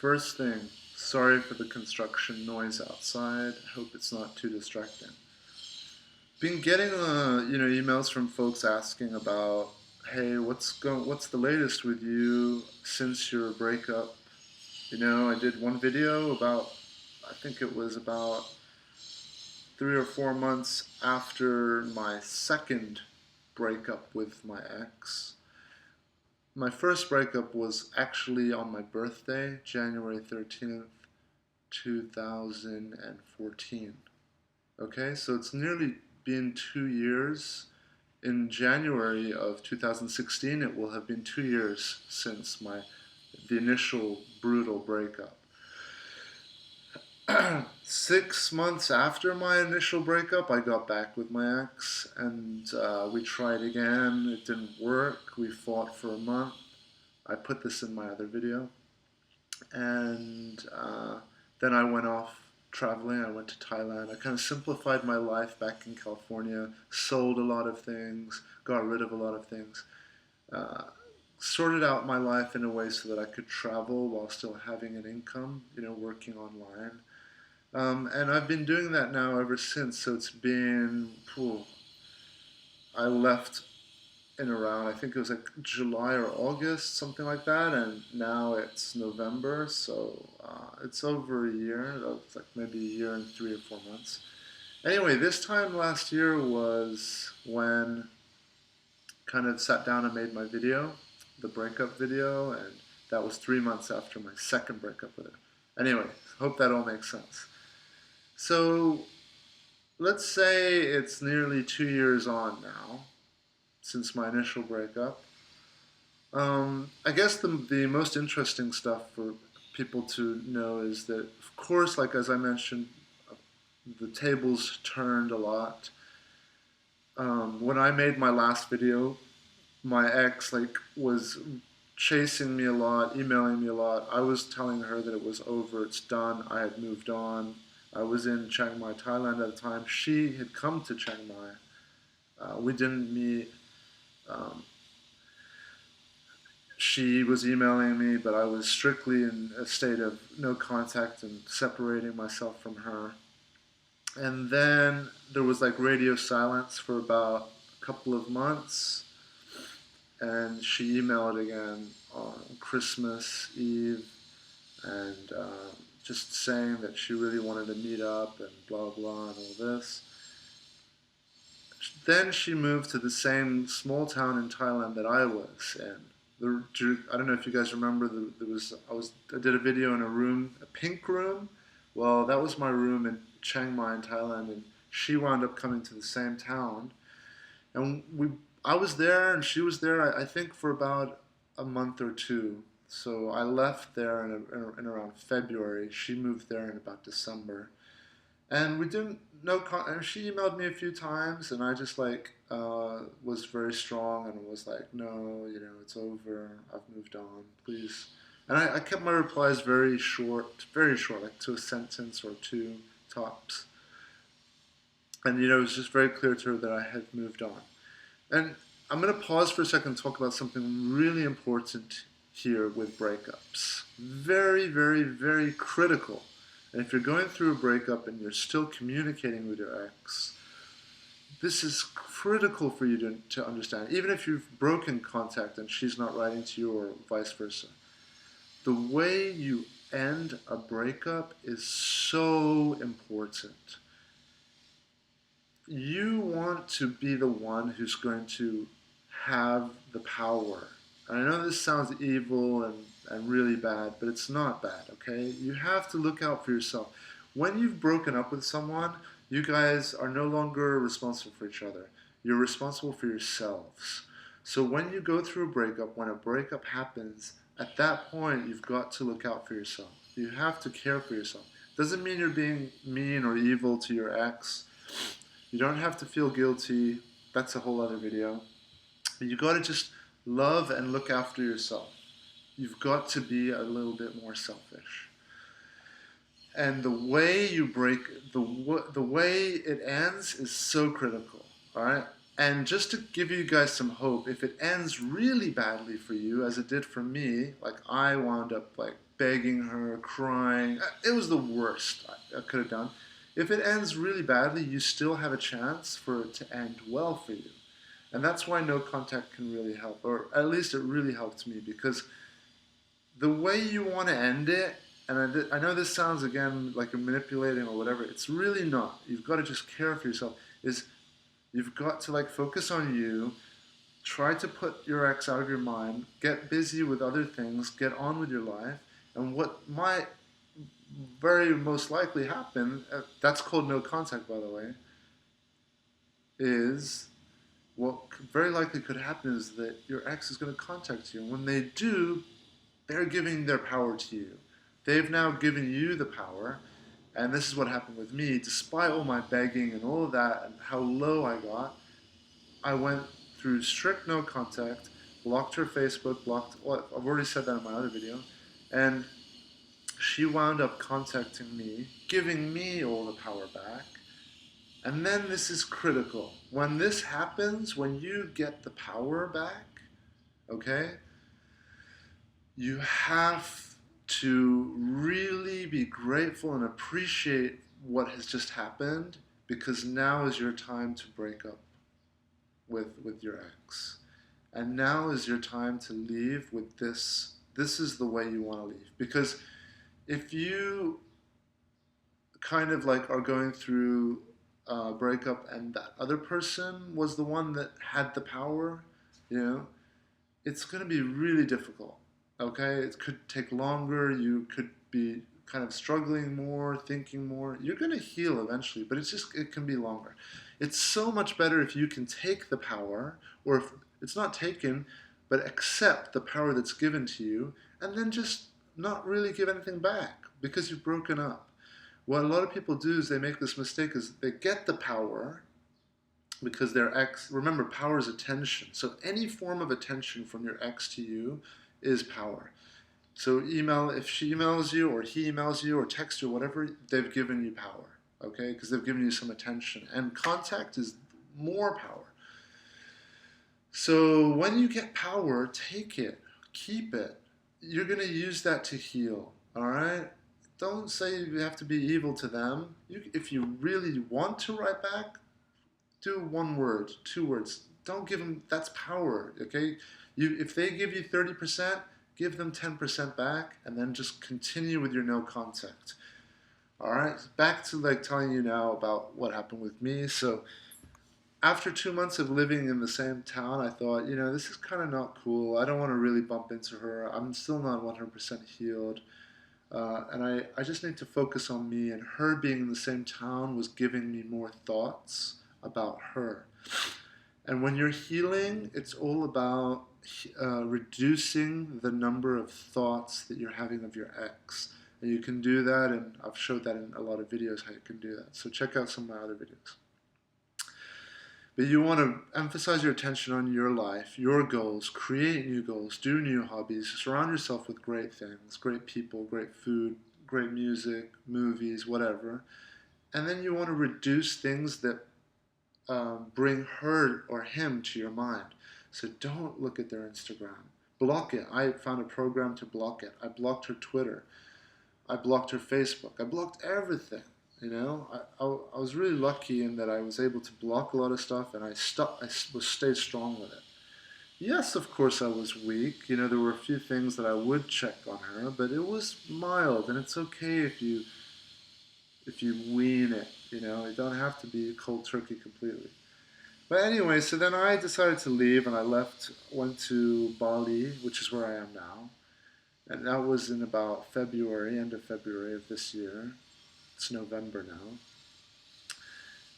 First thing, sorry for the construction noise outside. I hope it's not too distracting. Been getting emails from folks asking about, hey, what's the latest with you since your breakup? I did one video about, I think it was about 3 or 4 months after my second breakup with my ex. My first breakup was actually on my birthday, January 13th, 2014. Okay, so it's nearly been 2 years. In January of 2016, it will have been 2 years since the initial brutal breakup. 6 months after my initial breakup, I got back with my ex, and we tried again. It didn't work. We fought for a month. I put this in my other video. And then I went off traveling. I went to Thailand. I kind of simplified my life back in California, sold a lot of things, got rid of a lot of things, sorted out my life in a way so that I could travel while still having an income, working online. And I've been doing that now ever since. So it's been, I left in around, I think it was like July or August, something like that, and now it's November, so it's over a year. It's like maybe a year and 3 or 4 months. Anyway, this time last year was when I kind of sat down and made my video, the breakup video, and that was 3 months after my second breakup with her. Anyway, hope that all makes sense. So let's say it's nearly 2 years on now since my initial breakup. I guess the most interesting stuff for people to know is that, of course, like as I mentioned, the tables turned a lot. When I made my last video, my ex was chasing me a lot, emailing me a lot. I was telling her that it was over, it's done, I had moved on. I was in Chiang Mai, Thailand at the time. She had come to Chiang Mai. We didn't meet. She was emailing me, but I was strictly in a state of no contact and separating myself from her. And then there was radio silence for about a couple of months, and she emailed again on Christmas Eve, and just saying that she really wanted to meet up and blah blah and all this. Then she moved to the same small town in Thailand that I was in. I don't know if you guys remember. I did a video in a room, a pink room. Well, that was my room in Chiang Mai in Thailand, and she wound up coming to the same town. And I was there, and she was there. I think for about a month or two. So I left there in around February. She moved there in about December. And we didn't and she emailed me a few times, and I just was very strong and was like, no, it's over. I've moved on. Please. And I kept my replies very short, like to a sentence or two tops. And it was just very clear to her that I had moved on. And I'm going to pause for a second and talk about something really important here with breakups. Very, very, very critical. And if you're going through a breakup and you're still communicating with your ex, this is critical for you to understand. Even if you've broken contact and she's not writing to you or vice versa. The way you end a breakup is so important. You want to be the one who's going to have the power. And I know this sounds evil and really bad, but it's not bad, okay? You have to look out for yourself. When you've broken up with someone, you guys are no longer responsible for each other. You're responsible for yourselves. So when you go through a breakup, when a breakup happens, at that point, you've got to look out for yourself. You have to care for yourself. Doesn't mean you're being mean or evil to your ex. You don't have to feel guilty. That's a whole other video. You got to just love and look after yourself. You've got to be a little bit more selfish. And the way you break, the way it ends is so critical, all right? And just to give you guys some hope, if it ends really badly for you, as it did for me, like I wound up like begging her, crying. It was the worst I could have done. If it ends really badly, you still have a chance for it to end well for you. And that's why no contact can really help, or at least it really helped me, because the way you want to end it, and I know this sounds again like you're manipulating or whatever, it's really not. You've got to just care for yourself. Is you've got to like focus on you, try to put your ex out of your mind, get busy with other things, get on with your life, and what might very most likely happen, that's called no contact by the way, is what very likely could happen is that your ex is going to contact you. And when they do, they're giving their power to you. They've now given you the power. And this is what happened with me. Despite all my begging and all of that and how low I got, I went through strict no contact, blocked her Facebook, blocked, well, I've already said that in my other video. And she wound up contacting me, giving me all the power back. And then this is critical. When this happens, when you get the power back, okay, you have to really be grateful and appreciate what has just happened, because now is your time to break up with your ex. And now is your time to leave with this. This is the way you want to leave. Because if you kind of like are going through a breakup and that other person was the one that had the power, you know, it's going to be really difficult. Okay, it could take longer. You could be kind of struggling more, thinking more. You're going to heal eventually, but it can be longer. It's so much better if you can take the power, or if it's not taken, but accept the power that's given to you, and then just not really give anything back because you've broken up. What a lot of people do is they make this mistake is they get the power because their ex, remember, power is attention. So any form of attention from your ex to you is power. So if she emails you or he emails you or texts you, whatever, they've given you power, okay? Because they've given you some attention. And contact is more power. So when you get power, take it, keep it. You're going to use that to heal, all right? Don't say you have to be evil to them. If you really want to write back, do 1 word, 2 words. Don't give them, that's power, okay? If they give you 30%, give them 10% back, and then just continue with your no contact. All right, back to like telling you now about what happened with me. So after 2 months of living in the same town, I thought, this is kind of not cool. I don't want to really bump into her. I'm still not 100% healed. And I just need to focus on me, and her being in the same town was giving me more thoughts about her. And when you're healing, it's all about reducing the number of thoughts that you're having of your ex. And you can do that, and I've showed that in a lot of videos how you can do that. So check out some of my other videos. But you want to emphasize your attention on your life, your goals, create new goals, do new hobbies, surround yourself with great things, great people, great food, great music, movies, whatever. And then you want to reduce things that bring her or him to your mind. So don't look at their Instagram. Block it. I found a program to block it. I blocked her Twitter. I blocked her Facebook. I blocked everything. I was really lucky in that I was able to block a lot of stuff, and I stayed strong with it. Yes, of course I was weak. There were a few things that I would check on her, but it was mild, and it's okay if you wean it. You don't have to be cold turkey completely. But anyway, so then I decided to leave, and I went to Bali, which is where I am now. And that was in about end of February of this year. It's November now.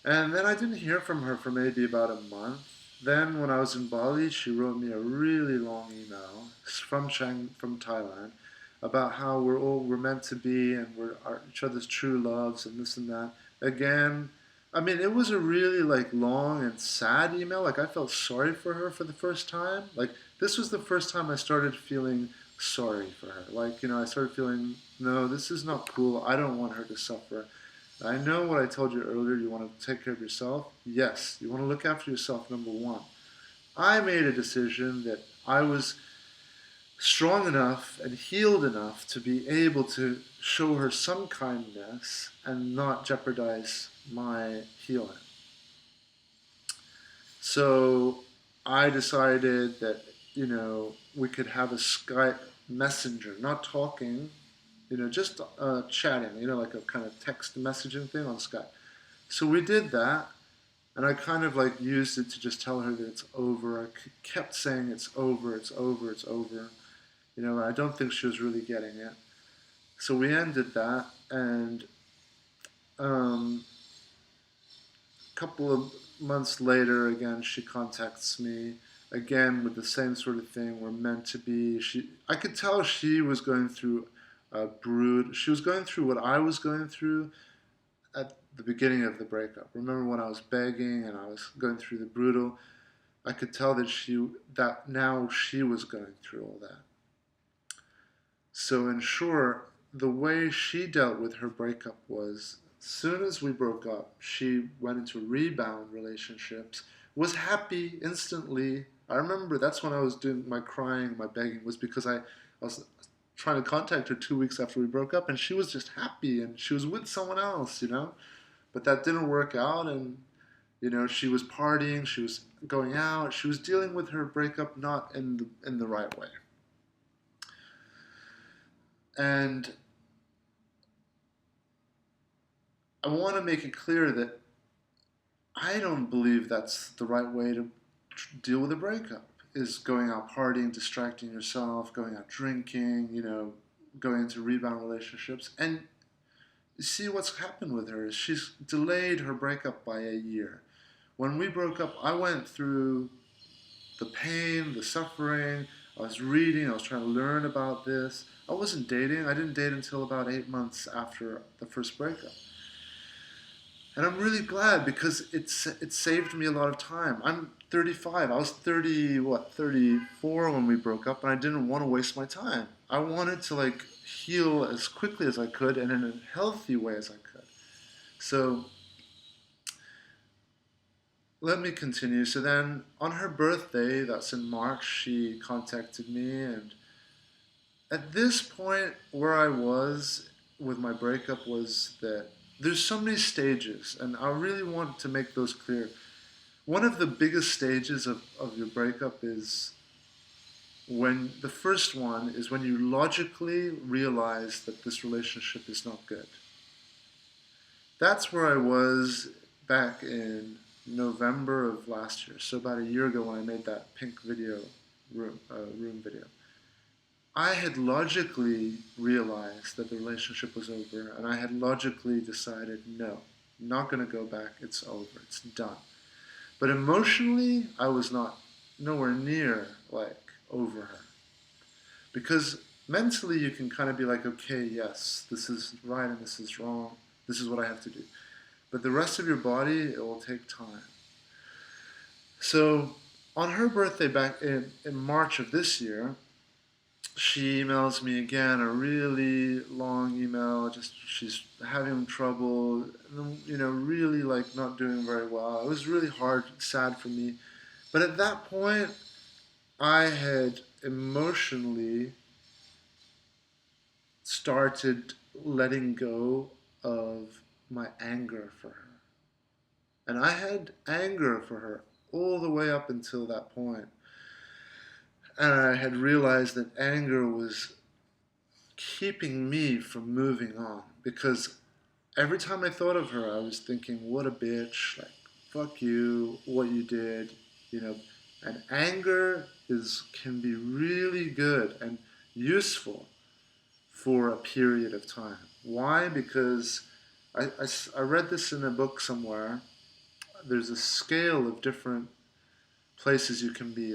And then I didn't hear from her for maybe about a month. Then when I was in Bali, she wrote me a really long email from Thailand about how we're meant to be, and we're each other's true loves, and this and that. Again, I mean, it was a really long and sad email. Like, I felt sorry for her for the first time. Like, this was the first time I started feeling sorry for her. I started feeling, no, this is not cool. I don't want her to suffer. I know what I told you earlier. You want to take care of yourself. Yes, you want to look after yourself, number one. I made a decision that I was strong enough and healed enough to be able to show her some kindness and not jeopardize my healing. So I decided that, we could have a Skype messenger, not talking, just chatting, like a kind of text messaging thing on Skype. So we did that, and I kind of like used it to just tell her that it's over. I kept saying it's over, it's over, it's over. I don't think she was really getting it. So we ended that, and um, a couple of months later, again, she contacts me again with the same sort of thing. We're meant to be. I could tell she was going through a brood. She was going through what I was going through at the beginning of the breakup. Remember when I was begging and I was going through the brutal? I could tell that now she was going through all that. So in short, the way she dealt with her breakup was, as soon as we broke up, she went into rebound relationships, was happy instantly. I remember that's when I was doing my crying, my begging, was because I was trying to contact her 2 weeks after we broke up, and she was just happy and she was with someone else. But that didn't work out, and she was partying, she was going out, she was dealing with her breakup not in the right way. And I want to make it clear that I don't believe that's the right way to deal with a breakup. Is going out partying, distracting yourself, going out drinking, going into rebound relationships. And you see what's happened with her is she's delayed her breakup by a year. When we broke up, I went through the pain, the suffering. I was reading, I was trying to learn about this. I wasn't dating. I didn't date until about 8 months after the first breakup. And I'm really glad because it saved me a lot of time. I'm 35. I was 34 when we broke up, and I didn't want to waste my time. I wanted to heal as quickly as I could and in a healthy way as I could. So let me continue. So then on her birthday, that's in March, she contacted me, and at this point where I was with my breakup was that there's so many stages, and I really want to make those clear. One of the biggest stages of your breakup is when the first one is when you logically realize that this relationship is not good. That's where I was back in November of last year, so about a year ago when I made that pink room video. I had logically realized that the relationship was over, and I had logically decided, no, I'm not going to go back, it's over, it's done. But emotionally, I was nowhere near over her. Because mentally you can kind of be like, okay, yes, this is right and this is wrong, this is what I have to do. But the rest of your body, it will take time. So on her birthday back in March of this year, she emails me again, a really long email, just she's having trouble, really not doing very well. It was really hard, sad for me. But at that point, I had emotionally started letting go of my anger for her. And I had anger for her all the way up until that point. And I had realized that anger was keeping me from moving on, because every time I thought of her, I was thinking, what a bitch, fuck you, what you did, and anger can be really good and useful for a period of time. Why? Because I read this in a book somewhere. There's a scale of different places you can be.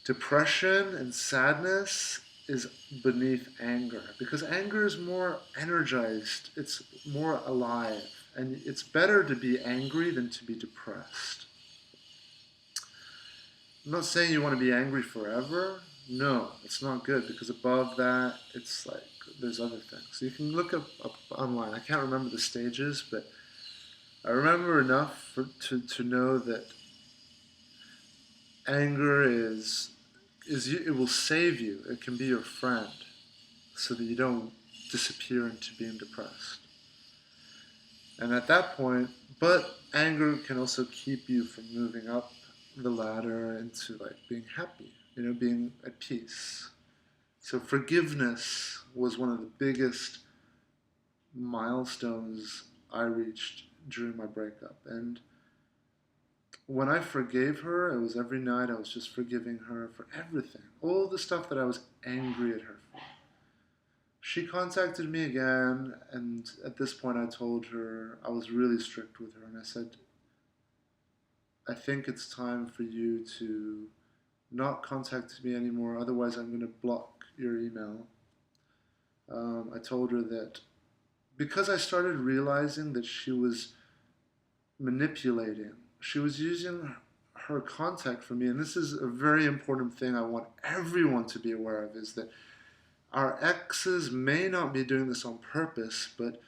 Depression and sadness is beneath anger, because anger is more energized, it's more alive, and it's better to be angry than to be depressed. I'm not saying you want to be angry forever. No, it's not good, because above that, it's there's other things. You can look up online. I can't remember the stages, but I remember enough to know that anger it will save you. It can be your friend so that you don't disappear into being depressed. And at that point, but anger can also keep you from moving up the ladder into like being happy, being at peace. So forgiveness was one of the biggest milestones I reached during my breakup. And when I forgave her, it was every night I was just forgiving her for everything, all the stuff that I was angry at her for. She contacted me again, and at this point I told her, I was really strict with her, and I said, I think it's time for you to not contact me anymore, otherwise I'm going to block your email. I told her that because I started realizing that she was manipulating, she was using her contact for me, and this is a very important thing I want everyone to be aware of, is that our exes may not be doing this on purpose, but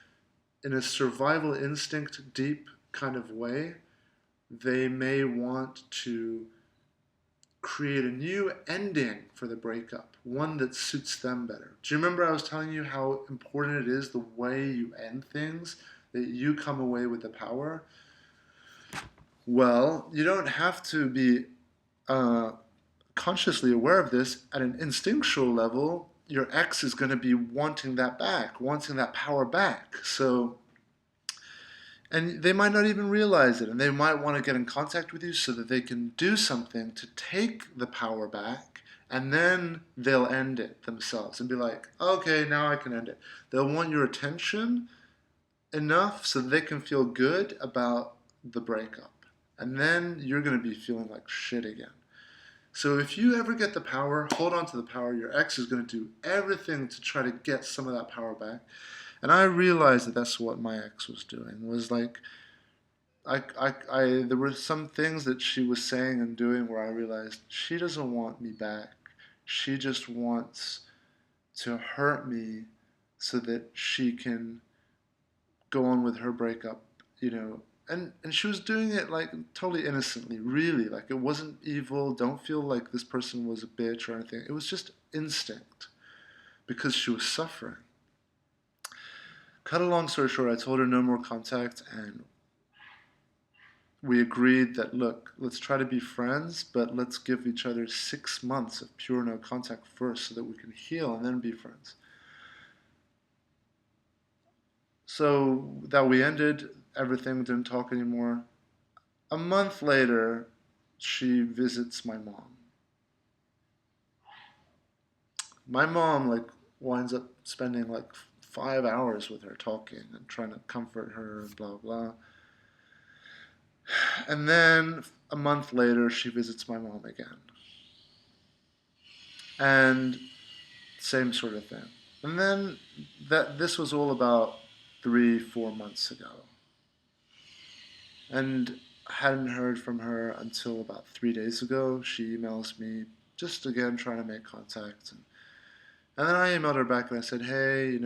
in a survival instinct deep kind of way, they may want to create a new ending for the breakup, one that suits them better. Do you remember I was telling you how important it is the way you end things, that you come away with the power? Well, you don't have to be uh, consciously aware of this. At an instinctual level, your ex is going to be wanting that back, wanting that power back. So, and they might not even realize it, and they might want to get in contact with you so that they can do something to take the power back, and then they'll end it themselves and be like, okay, now I can end it. They'll want your attention enough so they can feel good about the breakup. And then you're going to be feeling like shit again. So if you ever get the power, hold on to the power. Your ex is going to do everything to try to get some of that power back. And I realized that that's what my ex was doing. Was like, there were some things that she was saying and doing where I realized she doesn't want me back. She just wants to hurt me so that she can go on with her breakup, and she was doing it like totally innocently, really. Like it wasn't evil. Don't feel like this person was a bitch or anything. It was just instinct because she was suffering. Cut a long story short, I told her no more contact, and we agreed that, look, let's try to be friends, but let's give each other 6 months of pure no contact first so that we can heal and then be friends. So that we ended everything, didn't talk anymore. A month later, she visits my mom. My mom like winds up spending like 5 hours with her talking and trying to comfort her and blah blah. And then a month later, she visits my mom again, and same sort of thing. And then this was all about 3-4 months ago, and I hadn't heard from her until about 3 days ago. She emails me just again trying to make contact, and then I emailed her back and I said, hey,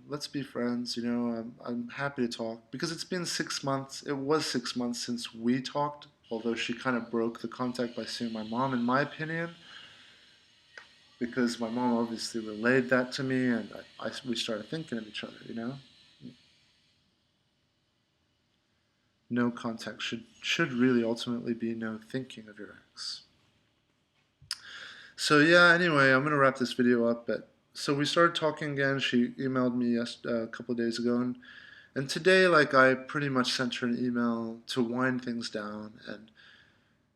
let's be friends. I'm happy to talk because it's been 6 months. It was 6 months since we talked, although she kind of broke the contact by seeing my mom, in my opinion, because my mom obviously relayed that to me, and we started thinking of each other. No contact should really ultimately be no thinking of your ex. So yeah, anyway, I'm gonna wrap this video up. But so we started talking again. She emailed me a couple of days ago, and today, like, I pretty much sent her an email to wind things down, and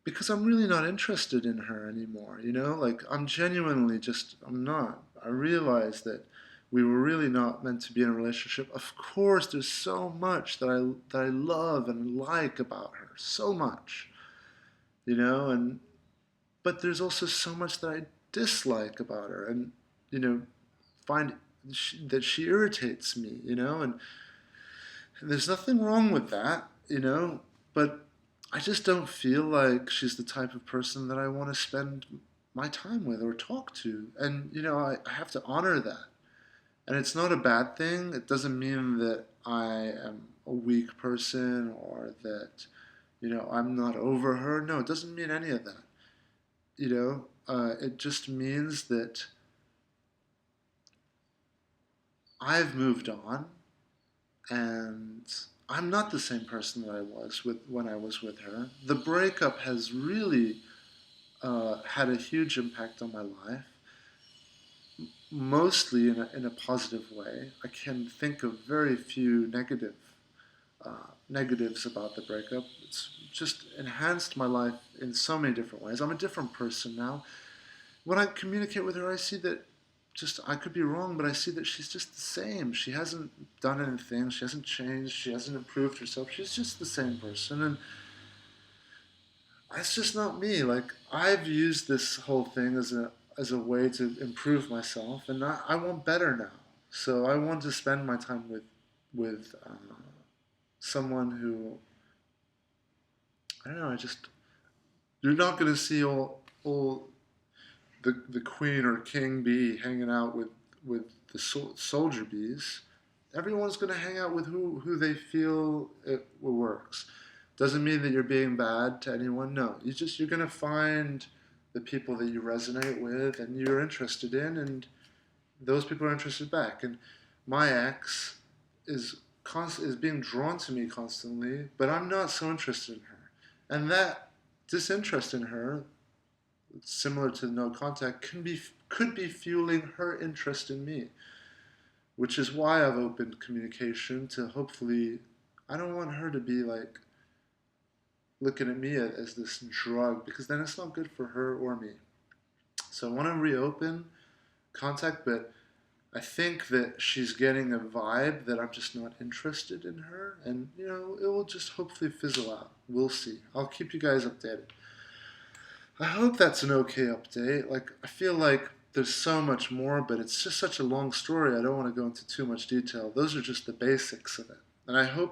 because I'm really not interested in her anymore. Like I'm not. I realize that we were really not meant to be in a relationship. Of course, there's so much that I love and like about her, so much, and but there's also so much that I dislike about her, and you know, find that she irritates me, and there's nothing wrong with that, but I just don't feel like she's the type of person that I want to spend my time with or talk to, and I have to honor that, and it's not a bad thing. It doesn't mean that I am a weak person or that I'm not over her. No, it doesn't mean any of that. It just means that I've moved on, and I'm not the same person that I was with when I was with her. The breakup has really had a huge impact on my life, mostly in a positive way. I can think of very few negatives about the breakup. It's just enhanced my life in so many different ways. I'm a different person now. When I communicate with her, I see that just I could be wrong, but I see that she's just the same. She hasn't done anything. She hasn't changed. She hasn't improved herself. She's just the same person, and that's just not me. Like I've used this whole thing as a way to improve myself, and I want better now. So I want to spend my time with someone who I don't know. I just you're not going to see all the queen or king bee hanging out with the soldier bees. Everyone's going to hang out with who they feel it works. Doesn't mean that you're being bad to anyone. No, you're going to find the people that you resonate with and you're interested in, and those people are interested back. And my ex is is being drawn to me constantly, but I'm not so interested in her. And that disinterest in her, similar to no contact, could be fueling her interest in me, which is why I've opened communication to hopefully. I don't want her to be like looking at me as this drug because then it's not good for her or me. So I want to reopen contact, but I think that she's getting a vibe that I'm just not interested in her, and it will just hopefully fizzle out. We'll see. I'll keep you guys updated. I hope that's an okay update. Like, I feel like there's so much more, but it's just such a long story. I don't want to go into too much detail. Those are just the basics of it. And I hope